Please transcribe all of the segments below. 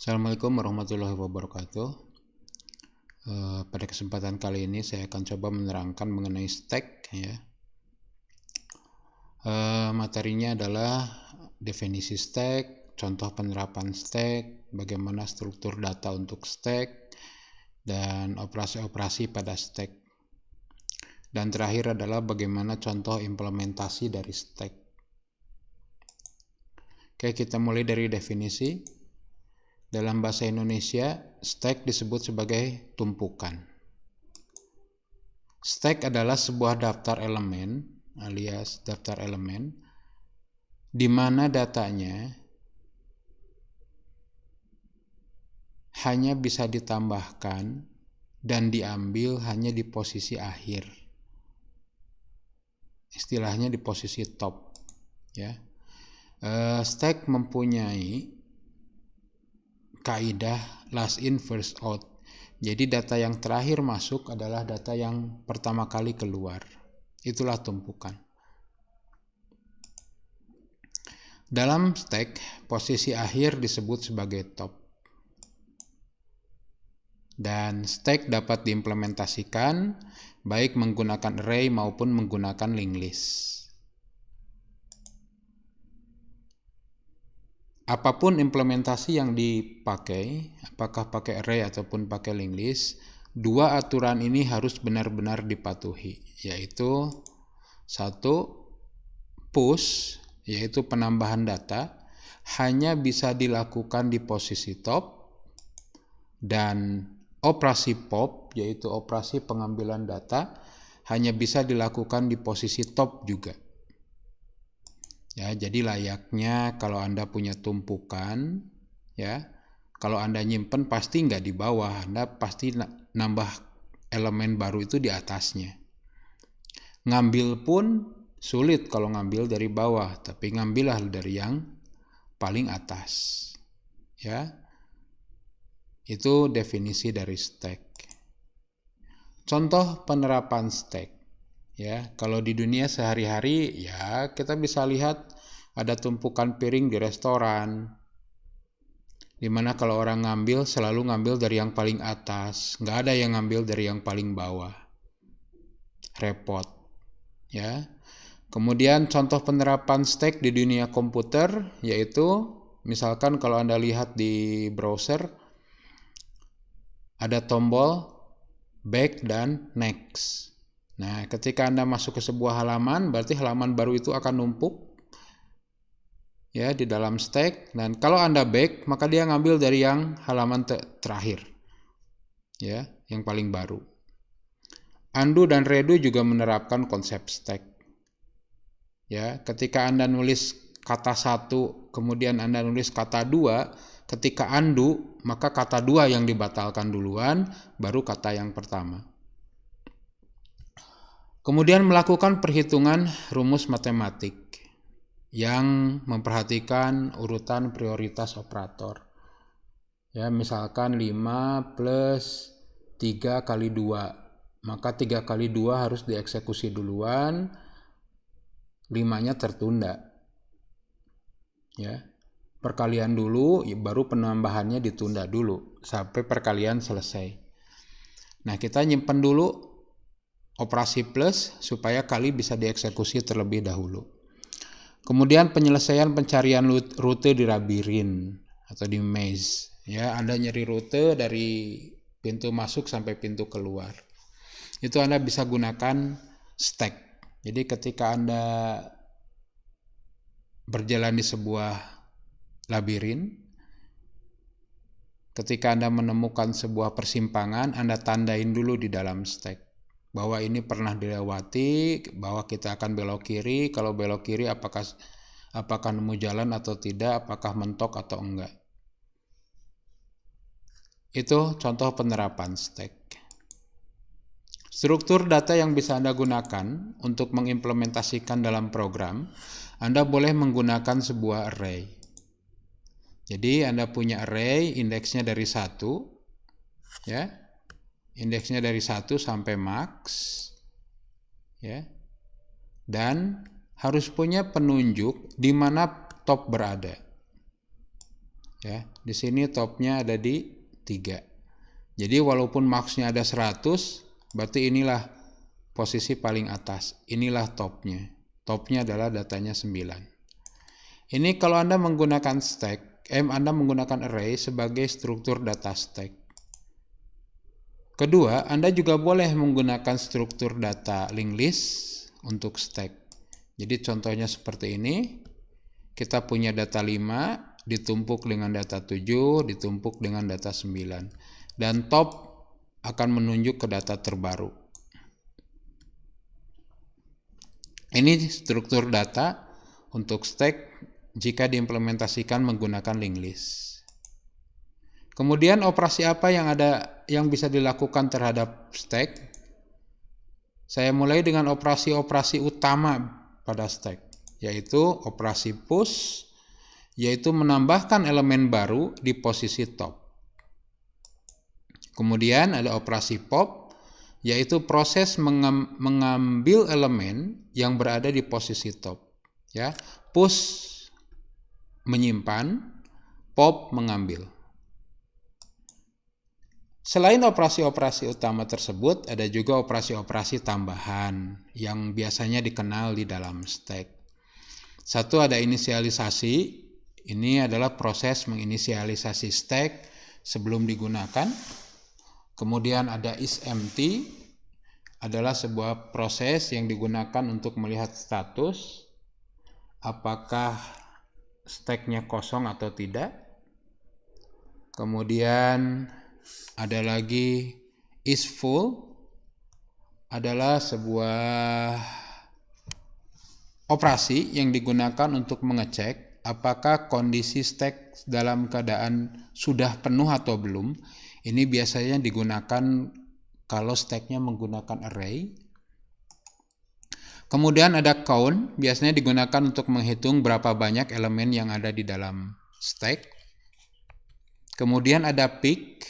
Assalamualaikum warahmatullahi wabarakatuh. Pada kesempatan kali ini saya akan coba menerangkan mengenai stack ya. Materinya adalah definisi stack, contoh penerapan stack, bagaimana struktur data untuk stack, dan operasi-operasi pada stack. Dan terakhir adalah bagaimana contoh implementasi dari stack. Oke, kita mulai dari definisi. Dalam bahasa Indonesia, stack disebut sebagai tumpukan. Stack adalah sebuah daftar elemen alias daftar elemen di mana datanya hanya bisa ditambahkan dan diambil hanya di posisi akhir. Istilahnya di posisi top ya. Stack mempunyai kaidah last in first out. Jadi data yang terakhir masuk adalah data yang pertama kali keluar. Itulah tumpukan. Dalam stack, posisi akhir disebut sebagai top. Dan stack dapat diimplementasikan baik menggunakan array maupun menggunakan linked list. Apapun implementasi yang dipakai, apakah pakai array ataupun pakai linked list, dua aturan ini harus benar-benar dipatuhi, yaitu satu, push, yaitu penambahan data, hanya bisa dilakukan di posisi top, dan operasi pop, yaitu operasi pengambilan data, hanya bisa dilakukan di posisi top juga. Ya, jadi layaknya kalau Anda punya tumpukan, ya, kalau Anda nyimpen pasti nggak di bawah, Anda pasti nambah elemen baru itu di atasnya. Ngambil pun sulit kalau ngambil dari bawah, tapi ngambillah dari yang paling atas. Ya, itu definisi dari stack. Contoh penerapan stack. Ya, kalau di dunia sehari-hari ya kita bisa lihat ada tumpukan piring di restoran. Dimana kalau orang ngambil selalu ngambil dari yang paling atas, nggak ada yang ngambil dari yang paling bawah. Repot. Ya. Kemudian contoh penerapan stack di dunia komputer yaitu misalkan kalau Anda lihat di browser ada tombol back dan next. Nah, ketika Anda masuk ke sebuah halaman, berarti halaman baru itu akan numpuk ya di dalam stack, dan kalau Anda back, maka dia ngambil dari yang halaman terakhir. Ya, yang paling baru. Undo dan redo juga menerapkan konsep stack. Ya, ketika Anda nulis kata 1, kemudian Anda nulis kata 2, ketika undo, maka kata 2 yang dibatalkan duluan, baru kata yang pertama. Kemudian melakukan perhitungan rumus matematik yang memperhatikan urutan prioritas operator. Ya, misalkan 5 plus 3 kali 2. Maka 3 kali 2 harus dieksekusi duluan, 5-nya tertunda. Ya. Perkalian dulu, baru penambahannya ditunda dulu sampai perkalian selesai. Nah, kita nyimpen dulu operasi plus supaya kali bisa dieksekusi terlebih dahulu. Kemudian penyelesaian pencarian rute di labirin atau di maze. Ya, Anda nyari rute dari pintu masuk sampai pintu keluar. Itu Anda bisa gunakan stack. Jadi ketika Anda berjalan di sebuah labirin, ketika Anda menemukan sebuah persimpangan, Anda tandain dulu di dalam stack bahwa ini pernah dilewati, bahwa kita akan belok kiri. Kalau belok kiri apakah nemu jalan atau tidak, apakah mentok atau enggak. Itu contoh penerapan stack. Struktur data yang bisa Anda gunakan untuk mengimplementasikan dalam program, Anda boleh menggunakan sebuah array. Jadi Anda punya array, indeksnya dari 1, ya. Indeksnya dari 1 sampai max, ya. Dan harus punya penunjuk di mana top berada. Ya, di sini topnya ada di 3. Jadi walaupun max-nya ada 100, berarti inilah posisi paling atas. Inilah topnya. Topnya adalah datanya 9. Ini kalau Anda menggunakan Anda menggunakan array sebagai struktur data stack. Kedua, Anda juga boleh menggunakan struktur data linked list untuk stack. Jadi contohnya seperti ini. Kita punya data 5 ditumpuk dengan data 7, ditumpuk dengan data 9. Dan top akan menunjuk ke data terbaru. Ini struktur data untuk stack jika diimplementasikan menggunakan linked list. Kemudian operasi apa yang bisa dilakukan terhadap stack? Saya mulai dengan operasi-operasi utama pada stack, yaitu operasi push, yaitu menambahkan elemen baru di posisi top. Kemudian ada operasi pop, yaitu proses mengambil elemen yang berada di posisi top. Ya, push menyimpan, pop mengambil. Selain operasi-operasi utama tersebut, ada juga operasi-operasi tambahan yang biasanya dikenal di dalam stack. Satu, ada inisialisasi. Ini adalah proses menginisialisasi stack sebelum digunakan. Kemudian ada isEmpty, adalah sebuah proses yang digunakan untuk melihat status apakah stacknya kosong atau tidak. Kemudian ada lagi isFull, adalah sebuah operasi yang digunakan untuk mengecek apakah kondisi stack dalam keadaan sudah penuh atau belum. Ini biasanya digunakan kalau stacknya menggunakan array. Kemudian ada count, biasanya digunakan untuk menghitung berapa banyak elemen yang ada di dalam stack. Kemudian ada pick,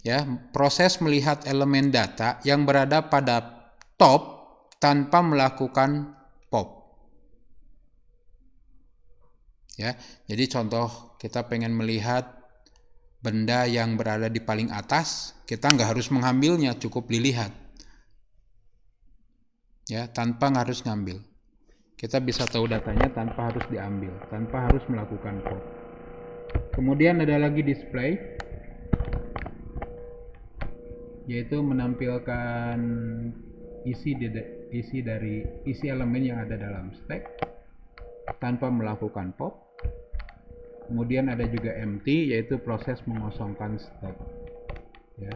ya, proses melihat elemen data yang berada pada top tanpa melakukan pop. Ya, jadi contoh kita pengen melihat benda yang berada di paling atas, kita nggak harus mengambilnya, cukup dilihat. Ya, tanpa harus ngambil. Kita bisa tahu datanya tanpa harus diambil, tanpa harus melakukan pop. Kemudian ada lagi display, yaitu menampilkan isi elemen yang ada dalam stack tanpa melakukan pop. Kemudian ada juga empty, yaitu proses mengosongkan stack. Ya.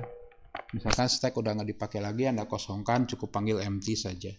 Misalkan stack udah nggak dipakai lagi, Anda kosongkan, cukup panggil empty saja.